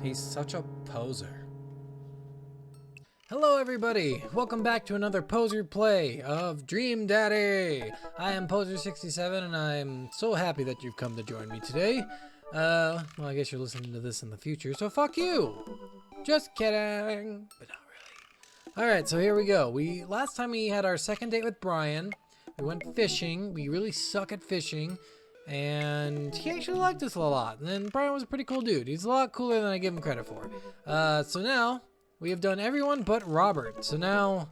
He's such a poser. Hello everybody! Welcome back to another Poser play of Dream Daddy! I am Poser67 and I'm so happy that you've come to join me today. Well, I guess you're listening to this in the future, so fuck you! Just kidding! But not really. Alright, so here we go. Last time we had our second date with Brian. We went fishing. We really suck at fishing. And he actually liked us a lot. And Brian was a pretty cool dude. He's a lot cooler than I give him credit for. So now, we have done everyone but Robert. So now,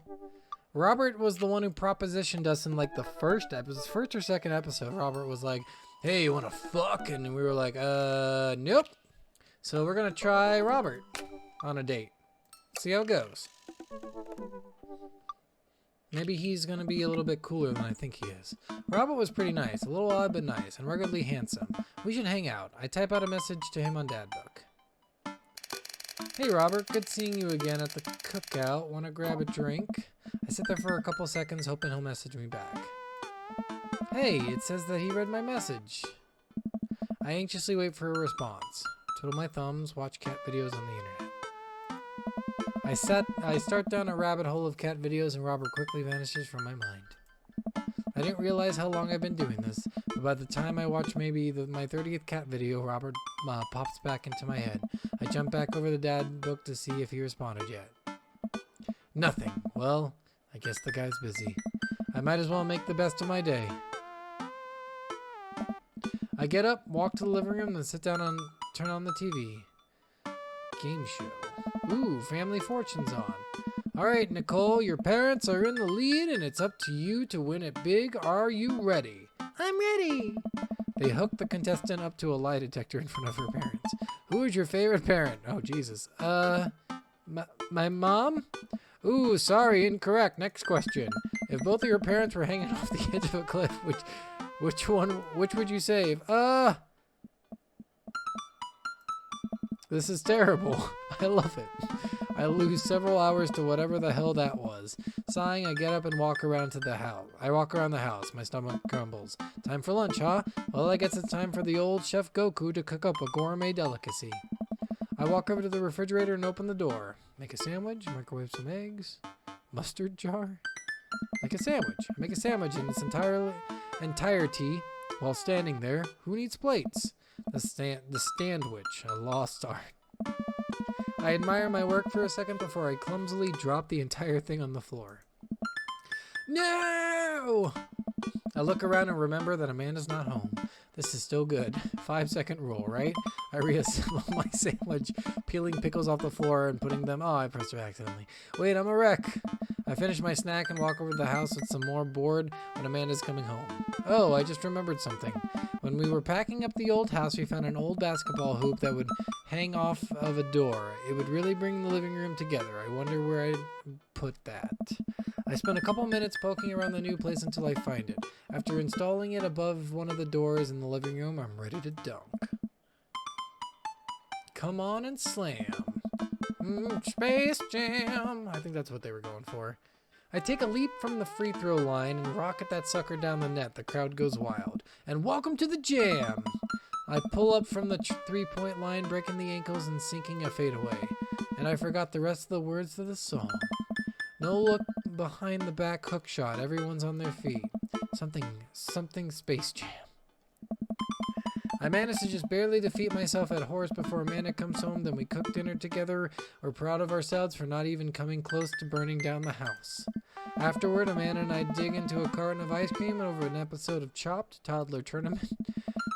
Robert was the one who propositioned us in like the first or second episode. Robert was like, hey, you wanna fuck? And we were like, nope. So we're gonna try Robert on a date. See how it goes. Maybe he's gonna be a little bit cooler than I think he is. Robert was pretty nice, a little odd but nice, and ruggedly handsome. We should hang out. I type out a message to him on Dadbook. Hey Robert, good seeing you again at the cookout. Wanna grab a drink? I sit there for a couple seconds hoping he'll message me back. Hey, it says that he read my message. I anxiously wait for a response. Twiddle my thumbs, watch cat videos on the internet. I start down a rabbit hole of cat videos and Robert quickly vanishes from my mind. I didn't realize how long I've been doing this, but by the time I watch maybe my 30th cat video, Robert pops back into my head. I jump back over the dad book to see if he responded yet. Nothing. Well, I guess the guy's busy. I might as well make the best of my day. I get up, walk to the living room, then sit down and turn on the TV. Game show. Ooh, Family Fortune's on. Alright, Nicole, your parents are in the lead and it's up to you to win it big. Are you ready? I'm ready! They hook the contestant up to a lie detector in front of her parents. Who is your favorite parent? Oh, Jesus. My mom? Ooh, sorry, incorrect. Next question. If both of your parents were hanging off the edge of a cliff, which would you save? This is terrible. I love it. I lose several hours to whatever the hell that was. Sighing, I get up and walk around to the house. I walk around the house. My stomach grumbles. Time for lunch, huh? Well, I guess it's time for the old Chef Goku to cook up a gourmet delicacy. I walk over to the refrigerator and open the door. Make a sandwich, microwave some eggs. Mustard jar? Make a sandwich. I make a sandwich in its entirety while standing there. Who needs plates? The Standwich, a lost art. I admire my work for a second before I clumsily drop the entire thing on the floor. No! I look around and remember that Amanda's not home. This is still good. 5-second rule, right? I reassemble my sandwich, peeling pickles off the floor and putting them... Oh, I pressed it accidentally. Wait, I'm a wreck. I finish my snack and walk over to the house with some more bored when Amanda's coming home. Oh, I just remembered something. When we were packing up the old house, we found an old basketball hoop that would hang off of a door. It would really bring the living room together. I wonder where I'd put that. I spent a couple minutes poking around the new place until I find it. After installing it above one of the doors in the living room, I'm ready to dunk. Come on and slam. Space Jam. I think that's what they were going for. I take a leap from the free throw line and rocket that sucker down the net. The crowd goes wild. And welcome to the jam. I pull up from the three-point line, breaking the ankles and sinking a fadeaway. And I forgot the rest of the words to the song. No look behind the back hook shot. Everyone's on their feet. Something Space Jam. I managed to just barely defeat myself at horse before Amanda comes home. Then we cook dinner together. We're proud of ourselves for not even coming close to burning down the house. Afterward, Amanda and I dig into a carton of ice cream over an episode of Chopped Toddler Tournament.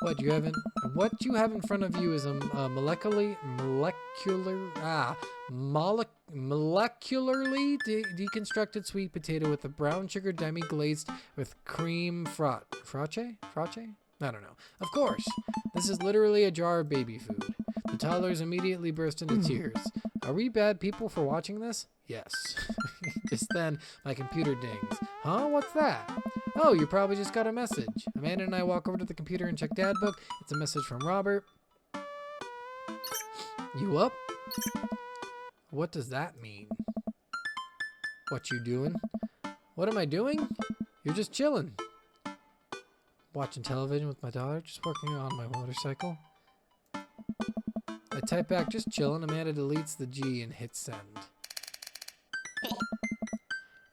What you have in front of you is a molecularly deconstructed sweet potato with a brown sugar demi-glazed with cream frosting? I don't know. Of course, this is literally a jar of baby food. The toddlers immediately burst into tears. Are we bad people for watching this? Yes. Just then, my computer dings. Huh? What's that? Oh, you probably just got a message. Amanda and I walk over to the computer and check Dadbook. It's a message from Robert. You up? What does that mean? What you doing? What am I doing? You're just chilling. Watching television with my daughter, just working on my motorcycle. I type back, just chillin'. Amanda deletes the G and hits send.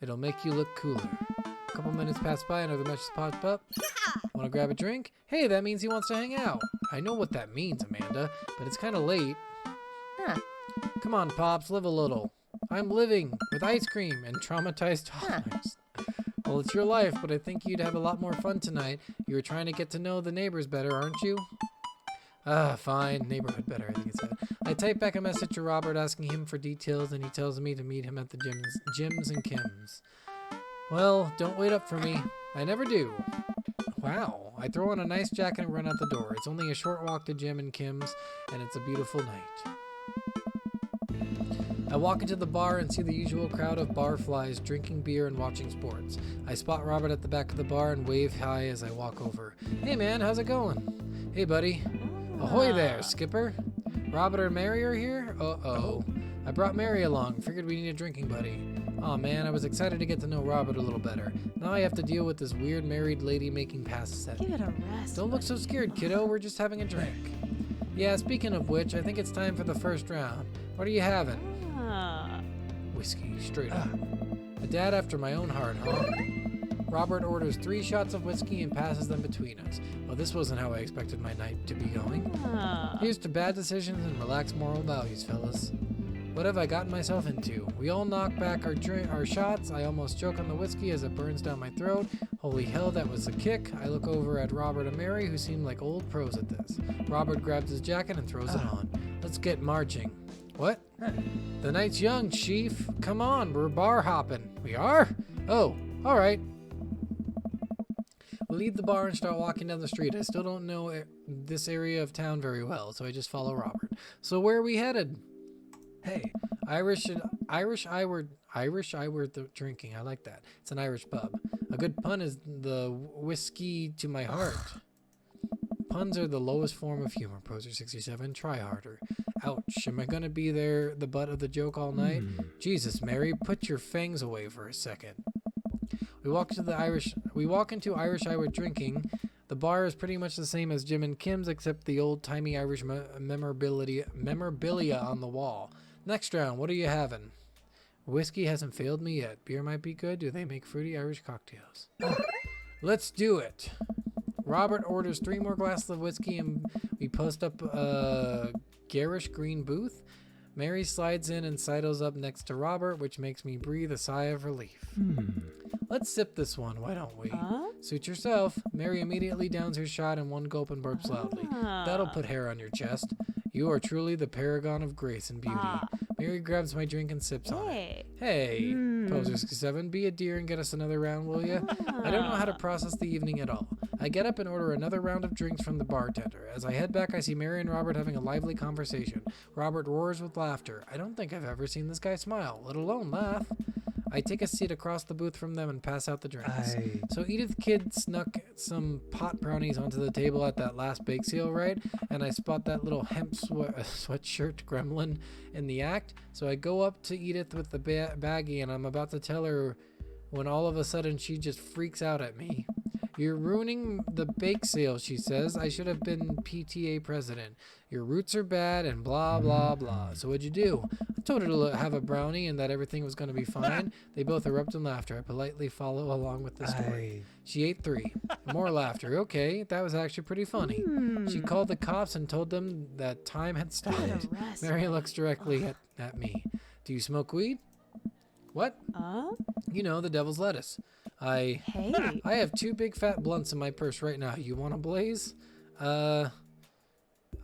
It'll make you look cooler. A couple minutes pass by, another message pops up. Wanna grab a drink? Hey, that means he wants to hang out. I know what that means, Amanda, but it's kinda late. Come on, Pops, live a little. I'm living with ice cream and traumatized toddlers. Well, it's your life, but I think you'd have a lot more fun tonight. You were trying to get to know the neighbors better, aren't you? Fine. Neighborhood better, I think it said. I type back a message to Robert asking him for details, and he tells me to meet him at the Jims and Kim's. Well, don't wait up for me. I never do. Wow. I throw on a nice jacket and run out the door. It's only a short walk to Jim and Kim's, and it's a beautiful night. I walk into the bar and see the usual crowd of barflies drinking beer and watching sports. I spot Robert at the back of the bar and wave hi as I walk over. Hey man, how's it going? Hey buddy. Ahoy there, Skipper. Robert and Mary are here? Uh-oh. I brought Mary along. Figured we need a drinking buddy. Aw man, I was excited to get to know Robert a little better. Now I have to deal with this weird married lady making passes at me. Give it a rest. Don't look so scared, kiddo. We're just having a drink. Yeah, speaking of which, I think it's time for the first round. What are you having? Whiskey, straight up. A dad after my own heart, huh? Robert orders 3 shots of whiskey and passes them between us. Well, this wasn't how I expected my night to be going. Here's to bad decisions and relaxed moral values, fellas. What have I gotten myself into? We all knock back our shots. I almost choke on the whiskey as it burns down my throat. Holy hell, that was a kick. I look over at Robert and Mary, who seem like old pros at this. Robert grabs his jacket and throws it on. Let's get marching. What? The night's young, Chief. Come on, we're bar hopping. We are? Oh, all right. We leave the bar and start walking down the street. I still don't know this area of town very well, so I just follow Robert. So where are we headed? Hey, Irish drinking. I like that. It's an Irish pub. A good pun is the whiskey to my heart. Puns are the lowest form of humor. Poser67, try harder. Ouch, am I gonna be the butt of the joke all night? Jesus, Mary, put your fangs away for a second. We walk into Irish Irish drinking. The bar is pretty much the same as Jim and Kim's, except the old-timey Irish memorabilia on the wall. Next round, what are you having? Whiskey hasn't failed me yet. Beer might be good. Do they make fruity Irish cocktails? Let's do it. Robert orders 3 more glasses of whiskey and we post up a garish green booth. Mary slides in and sidles up next to Robert, which makes me breathe a sigh of relief. Let's sip this one, why don't we? Suit yourself. Mary immediately downs her shot in one gulp and burps loudly. That'll put hair on your chest. You are truly the paragon of grace and beauty. Mary grabs my drink and sips on it. Hey, Poser67, be a dear and get us another round, will ya? I don't know how to process the evening at all. I get up and order another round of drinks from the bartender. As I head back, I see Mary and Robert having a lively conversation. Robert roars with laughter. I don't think I've ever seen this guy smile, let alone laugh. I take a seat across the booth from them and pass out the drinks. So Edith Kid snuck some pot brownies onto the table at that last bake sale, right? And I spot that little hemp sweatshirt gremlin in the act. So I go up to Edith with the baggie and I'm about to tell her when all of a sudden she just freaks out at me. You're ruining the bake sale, she says. I should have been PTA president. Your roots are bad and blah, blah, blah. So what'd you do? I told her to have a brownie and that everything was going to be fine. They both erupt in laughter. I politely follow along with the story. She ate 3. More laughter. Okay, that was actually pretty funny. She called the cops and told them that time had stopped. Mary looks directly at me. Do you smoke weed? What? You know, the devil's lettuce. I have 2 big fat blunts in my purse right now. You want a blaze? I'm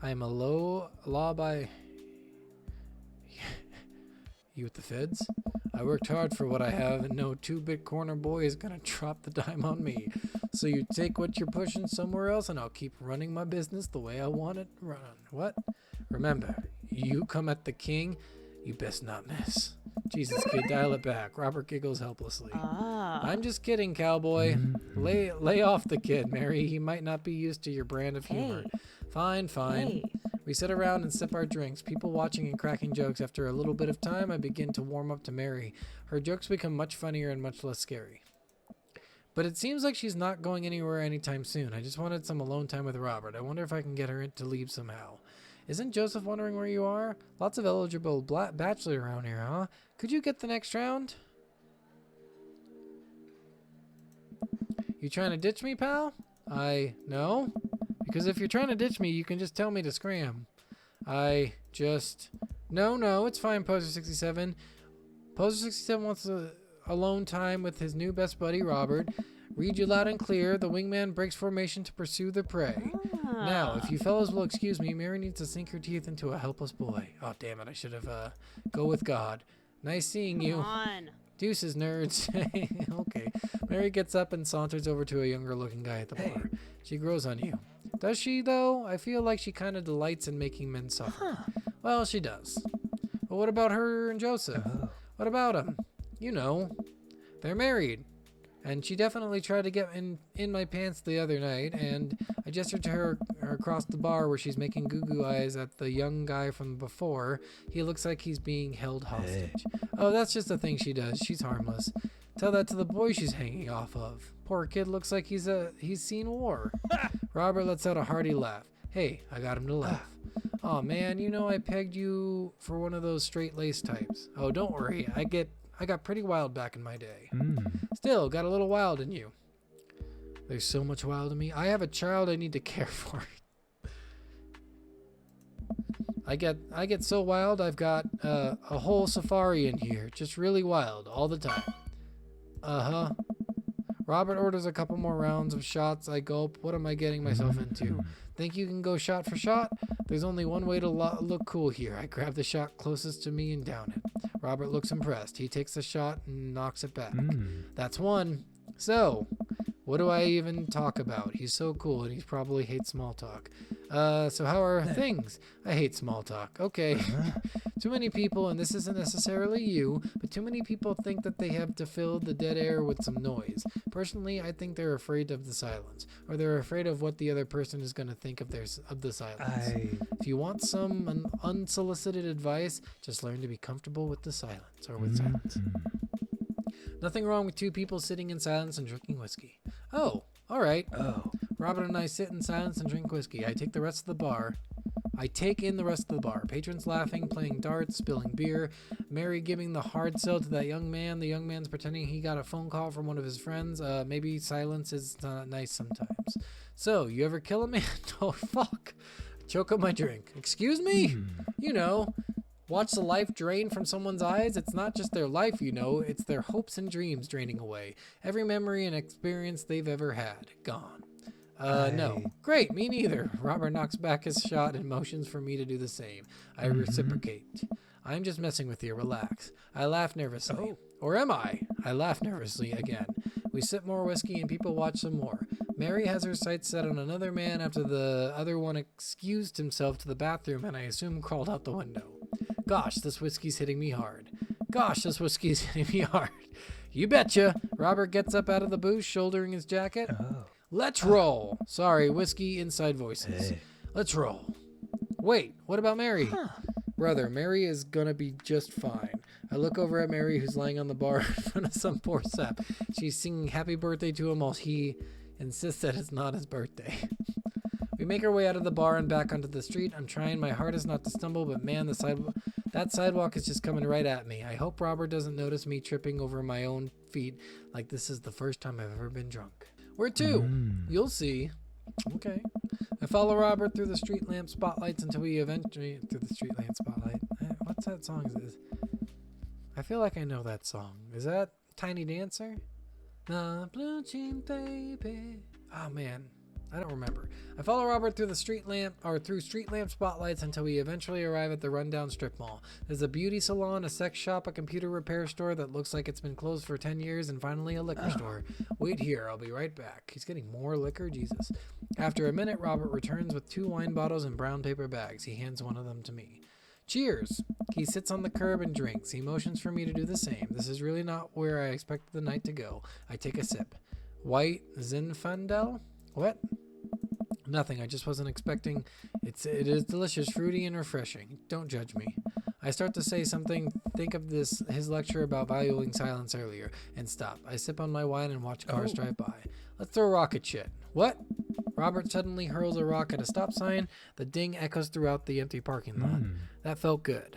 a law by... You with the feds? I worked hard for what I have, and no 2-bit corner boy is gonna drop the dime on me. So you take what you're pushing somewhere else, and I'll keep running my business the way I want it run. What? Remember, you come at the king, you best not miss. Jesus, kid, dial it back. Robert giggles helplessly. I'm just kidding, cowboy. Lay off the kid, Mary. He might not be used to your brand of humor. Fine. We sit around and sip our drinks, people watching and cracking jokes. After a little bit of time, I begin to warm up to Mary. Her jokes become much funnier and much less scary. But it seems like she's not going anywhere anytime soon. I just wanted some alone time with Robert. I wonder if I can get her to leave somehow. Isn't Joseph wondering where you are? Lots of eligible bachelors around here, huh? Could you get the next round? You trying to ditch me, pal? No. Because if you're trying to ditch me, you can just tell me to scram. No, it's fine, Poser67. Poser67 wants alone time with his new best buddy, Robert. Read you loud and clear. The wingman breaks formation to pursue the prey. Now, if you fellas will excuse me, Mary needs to sink her teeth into a helpless boy. Oh, damn it. I should have, go with God. Nice seeing you. Come on. Deuces, nerds. Okay. Mary gets up and saunters over to a younger-looking guy at the bar. She grows on you. Does she, though? I feel like she kind of delights in making men suffer. Well, she does. But what about her and Joseph? What about them? You know, they're married. And she definitely tried to get in my pants the other night, and I gestured to her across the bar where she's making goo-goo eyes at the young guy from before. He looks like he's being held hostage. Oh, that's just a thing she does. She's harmless. Tell that to the boy she's hanging off of. Poor kid looks like he's seen war. Robert lets out a hearty laugh. Hey, I got him to laugh. Oh man, you know I pegged you for one of those straight-laced types. Oh, don't worry. I got pretty wild back in my day. Still, got a little wild in you. There's so much wild in me. I have a child I need to care for. I get so wild, I've got a whole safari in here. Just really wild all the time. Uh-huh. Robert orders a couple more rounds of shots. I gulp. What am I getting myself into? Think you can go shot for shot? There's only one way to look cool here. I grab the shot closest to me and down it. Robert looks impressed. He takes the shot and knocks it back. That's one. So, what do I even talk about? He's so cool and he probably hates small talk. So how are things? I hate small talk. Okay. Too many people, and this isn't necessarily you, but too many people think that they have to fill the dead air with some noise. Personally, I think they're afraid of the silence, or they're afraid of what the other person is going to think of the silence. If you want some unsolicited advice, just learn to be comfortable with the silence, or with silence. Nothing wrong with two people sitting in silence and drinking whiskey. Oh, all right. Robert and I sit in silence and drink whiskey. I take in the rest of the bar. Patrons laughing, playing darts, spilling beer. Mary giving the hard sell to that young man. The young man's pretending he got a phone call from one of his friends. Maybe silence is nice sometimes. So, you ever kill a man? Oh, fuck. Choke up my drink. Excuse me? You know, watch the life drain from someone's eyes. It's not just their life, you know. It's their hopes and dreams draining away. Every memory and experience they've ever had. Gone. No. Great, me neither. Robert knocks back his shot and motions for me to do the same. I reciprocate. I'm just messing with you. Relax. I laugh nervously. Or am I? I laugh nervously again. We sip more whiskey and people watch some more. Mary has her sights set on another man after the other one excused himself to the bathroom and I assume crawled out the window. Gosh, this whiskey's hitting me hard. You betcha. Robert gets up out of the booth, shouldering his jacket. Let's roll. Sorry, whiskey inside voices. Let's roll. Wait, what about Mary? Brother, Mary is gonna be just fine. I look over at Mary, who's lying on the bar in front of some poor sap. She's singing happy birthday to him while he insists that it's not his birthday. We make our way out of the bar and back onto the street. I'm trying my hardest not to stumble, but man, that sidewalk is just coming right at me. I hope Robert doesn't notice me tripping over my own feet like this is the first time I've ever been drunk. Where to? You'll see. Okay. I follow Robert through the street lamp spotlights until we eventually... Through the street lamp spotlight? What's that song? I feel like I know that song. Is that Tiny Dancer? The blue jean baby. Oh, man. I don't remember. I follow Robert through street lamp spotlights until we eventually arrive at the rundown strip mall. There's a beauty salon, a sex shop, a computer repair store that looks like it's been closed for 10 years, and finally a liquor store. Wait here, I'll be right back. He's getting more liquor? Jesus. After a minute, Robert returns with 2 wine bottles in brown paper bags. He hands one of them to me. Cheers. He sits on the curb and drinks. He motions for me to do the same. This is really not where I expected the night to go. I take a sip. White Zinfandel? What? Nothing. I just wasn't expecting. It is delicious, fruity, and refreshing. Don't judge me. I start to say something, think of his lecture about valuing silence earlier, and stop. I sip on my wine and watch cars drive by. Let's throw rocket shit. What? Robert suddenly hurls a rock at a stop sign. The ding echoes throughout the empty parking lot. That felt good.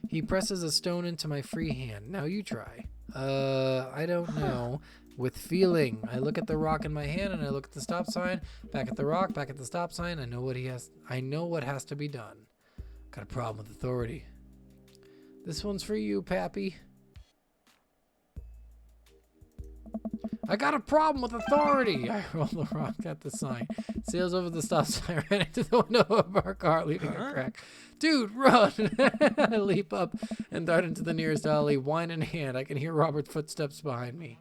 He presses a stone into my free hand. Now you try. I don't know. With feeling. I look at the rock in my hand and I look at the stop sign. Back at the rock, back at the stop sign. I know what has to be done. Got a problem with authority. This one's for you, Pappy. I got a problem with authority. I roll the rock at the sign. Sails over the stop sign, ran into the window of our car, leaving a crack. Dude, run! I leap up and dart into the nearest alley, wine in hand. I can hear Robert's footsteps behind me.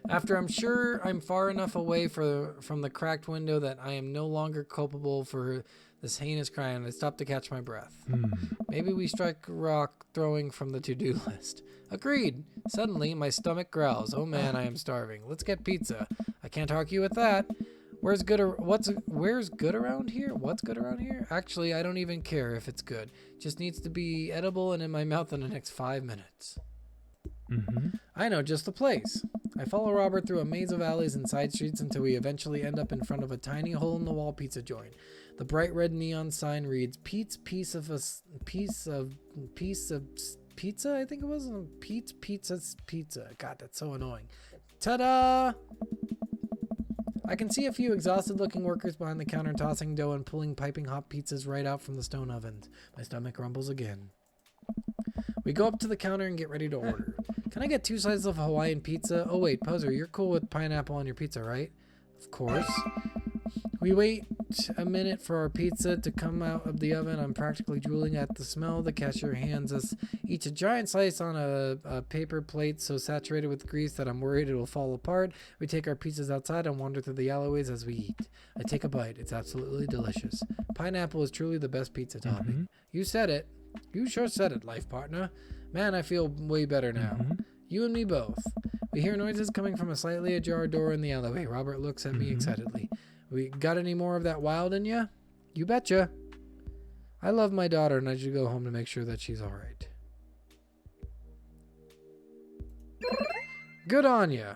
After I'm sure I'm far enough away from the cracked window that I am no longer culpable for this heinous crime, I stop to catch my breath. Maybe we strike rock throwing from the to-do list. Agreed. Suddenly, my stomach growls. Oh man, I am starving. Let's get pizza. I can't argue with that. Where's good around here? What's good around here? Actually, I don't even care if it's good. Just needs to be edible and in my mouth in the next 5 minutes. I know just the place. I follow Robert through a maze of alleys and side streets until we eventually end up in front of a tiny hole-in-the-wall pizza joint. The bright red neon sign reads, Pete's piece of pizza, I think it was. Pete's Pizza's Pizza. God, that's so annoying. Ta-da! I can see a few exhausted-looking workers behind the counter tossing dough and pulling piping hot pizzas right out from the stone ovens. My stomach rumbles again. We go up to the counter and get ready to order. Can I get 2 slices of Hawaiian pizza? Oh wait, Poser, you're cool with pineapple on your pizza, right? Of course. We wait a minute for our pizza to come out of the oven. I'm practically drooling at the smell. The cashier hands us each a giant slice on a paper plate so saturated with grease that I'm worried it will fall apart. We take our pizzas outside and wander through the alleyways as we eat. I take a bite. It's absolutely delicious. Pineapple is truly the best pizza topping. You said it. You sure said it, life partner. Man, I feel way better now. You and me both. We hear noises coming from a slightly ajar door in the alleyway. Robert looks at me excitedly. We got any more of that wild in ya? You betcha. I love my daughter and I should go home to make sure that she's alright. Good on ya.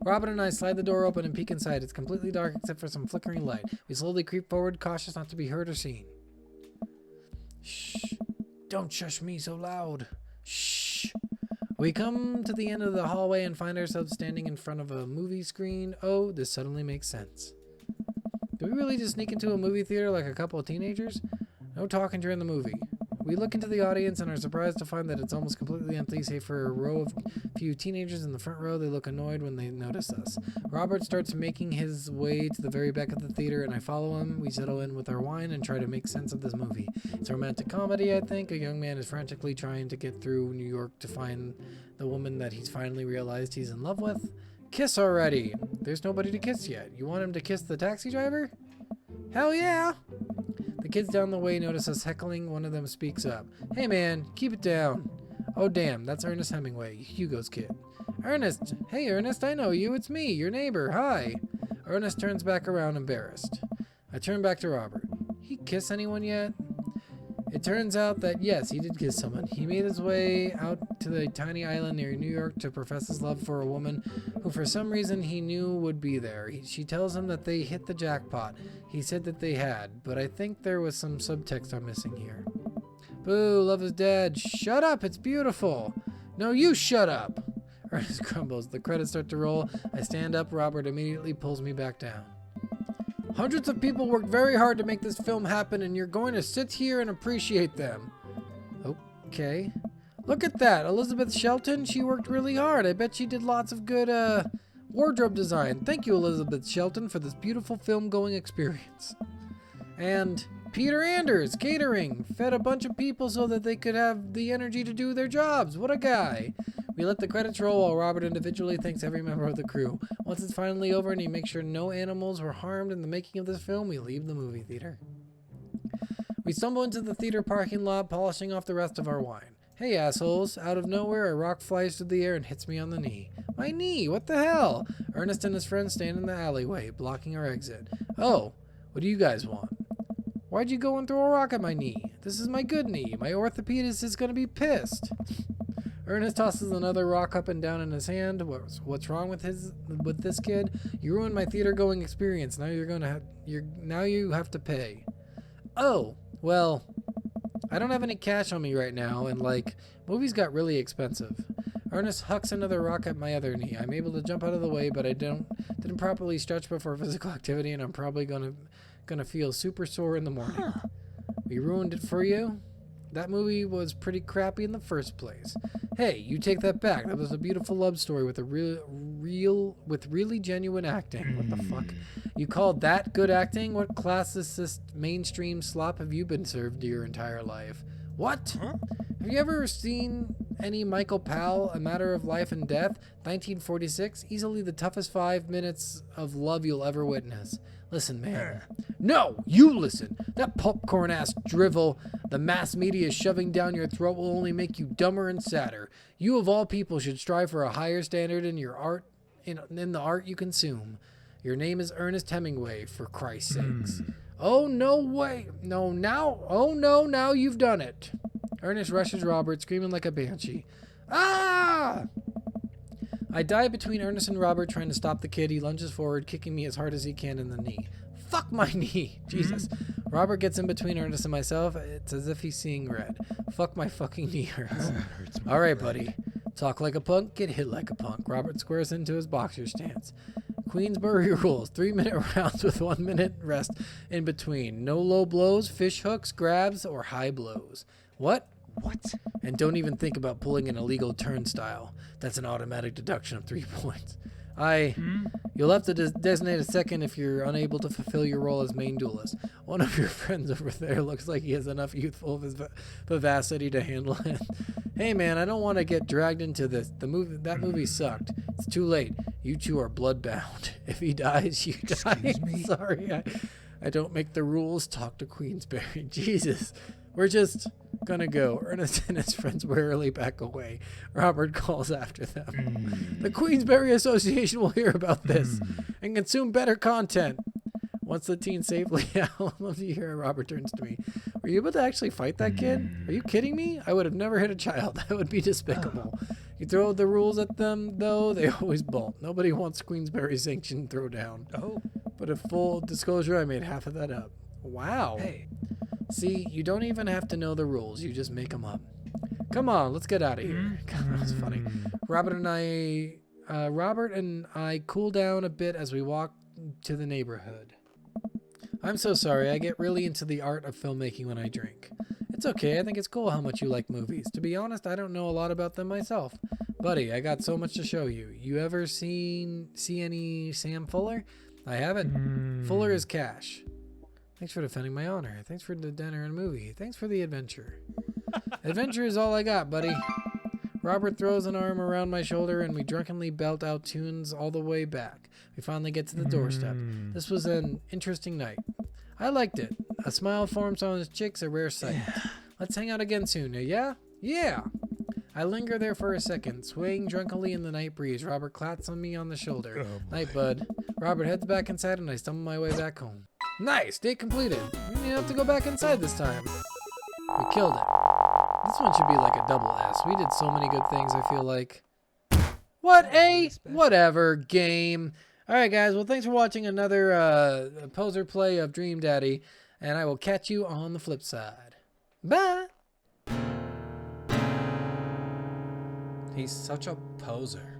Robin and I slide the door open and peek inside. It's completely dark except for some flickering light. We slowly creep forward, cautious not to be heard or seen. Shh. Don't shush me so loud. Shh. We come to the end of the hallway and find ourselves standing in front of a movie screen. Oh, this suddenly makes sense. Did we really just sneak into a movie theater like a couple of teenagers? No talking during the movie. We look into the audience and are surprised to find that it's almost completely empty, save for a row of few teenagers in the front row. They look annoyed when they notice us. Robert starts making his way to the very back of the theater, and I follow him. We settle in with our wine and try to make sense of this movie. It's a romantic comedy, I think. A young man is frantically trying to get through New York to find the woman that he's finally realized he's in love with. Kiss already! There's nobody to kiss yet. You want him to kiss the taxi driver? Hell yeah! The kids down the way notice us heckling. One of them speaks up. Hey man, keep it down. Oh damn, that's Ernest Hemingway, Hugo's kid. Ernest! Hey Ernest, I know you. It's me, your neighbor. Hi. Ernest turns back around embarrassed. I turn back to Robert. He kiss anyone yet? It turns out that yes, he did kiss someone. He made his way out to the tiny island near New York to profess his love for a woman who for some reason he knew would be there. She tells him that they hit the jackpot. He said that they had, but I think there was some subtext I'm missing here. Boo, love is dead. Shut up, it's beautiful. No, you shut up. Ernest grumbles. The credits start to roll. I stand up. Robert immediately pulls me back down. Hundreds of people worked very hard to make this film happen, and you're going to sit here and appreciate them. Okay. Look at that. Elizabeth Shelton, she worked really hard. I bet she did lots of good, wardrobe design. Thank you, Elizabeth Shelton, for this beautiful film-going experience. And Peter Anders, catering, fed a bunch of people so that they could have the energy to do their jobs. What a guy. We let the credits roll while Robert individually thanks every member of the crew. Once it's finally over and he makes sure no animals were harmed in the making of this film, we leave the movie theater. We stumble into the theater parking lot, polishing off the rest of our wine. Hey assholes, out of nowhere a rock flies through the air and hits me on the knee. My knee, what the hell? Ernest and his friends stand in the alleyway, blocking our exit. Oh, what do you guys want? Why'd you go and throw a rock at my knee? This is my good knee. My orthopedist is gonna be pissed. Ernest tosses another rock up and down in his hand. What's wrong with this kid? You ruined my theater going experience. Now you have to pay. Oh, well, I don't have any cash on me right now, and movies got really expensive. Ernest hucks another rock at my other knee. I'm able to jump out of the way, but I didn't properly stretch before physical activity, and I'm probably gonna feel super sore in the morning. We ruined it for you? That movie was pretty crappy in the first place. Hey, you take that back. That was a beautiful love story with really genuine acting. What the fuck? You called that good acting? What classicist mainstream slop have you been served your entire life? What? Huh? Have you ever seen any Michael Powell, A Matter of Life and Death, 1946? Easily the toughest 5 minutes of love you'll ever witness. Listen, man. No, you listen. That popcorn-ass drivel the mass media is shoving down your throat will only make you dumber and sadder. You of all people should strive for a higher standard in your art, in the art you consume. Your name is Ernest Hemingway, for Christ's sakes. Oh, no way. No, now you've done it. Ernest rushes Robert, screaming like a banshee. Ah! I dive between Ernest and Robert, trying to stop the kid. He lunges forward, kicking me as hard as he can in the knee. Fuck my knee. Jesus. Robert gets in between Ernest and myself. It's as if he's seeing red. Fuck, my fucking knee hurts. All right, buddy. Talk like a punk, get hit like a punk. Robert squares into his boxer stance. Queensbury rules. 3-minute rounds with 1 minute rest in between. No low blows, fish hooks, grabs, or high blows. What? And don't even think about pulling an illegal turnstile. That's an automatic deduction of 3 points. You'll have to designate a second if you're unable to fulfill your role as main duelist. One of your friends over there looks like he has enough youthful vivacity to handle it. Hey man, I don't want to get dragged into this. That movie sucked. It's too late. You two are bloodbound. If he dies, you die. Excuse me? Sorry, I don't make the rules. Talk to Queensberry. Jesus. We're just gonna go. Ernest and his friends warily back away. Robert calls after them. The Queensberry Association will hear about this and consume better content. Once the teen safely out of the year, Robert turns to me. Were you able to actually fight that kid? Are you kidding me? I would have never hit a child. That would be despicable. You throw the rules at them, though, they always bolt. Nobody wants Queensberry sanctioned throwdown. Oh. But if full disclosure, I made half of that up. Wow. Hey. See, you don't even have to know the rules. You just make them up. Come on, let's get out of here. God, that was funny. Robert and I cool down a bit as we walk to the neighborhood. I'm so sorry. I get really into the art of filmmaking when I drink. It's okay. I think it's cool how much you like movies. To be honest, I don't know a lot about them myself. Buddy, I got so much to show you. You ever see any Sam Fuller? I haven't. Fuller is Cash. Thanks for defending my honor. Thanks for the dinner and movie. Thanks for the adventure. Adventure is all I got, buddy. Robert throws an arm around my shoulder and we drunkenly belt out tunes all the way back. We finally get to the doorstep. This was an interesting night. I liked it. A smile forms on his cheeks, a rare sight. Let's hang out again soon, yeah? Yeah! I linger there for a second, swaying drunkenly in the night breeze. Robert claps on me on the shoulder. Night, bud. Robert heads back inside and I stumble my way back home. Nice! Date completed. We didn't have to go back inside this time. We killed it. This one should be like a double S. We did so many good things, I feel like. What a whatever game. Alright guys, well thanks for watching another poser play of Dream Daddy. And I will catch you on the flip side. Bye! He's such a poser.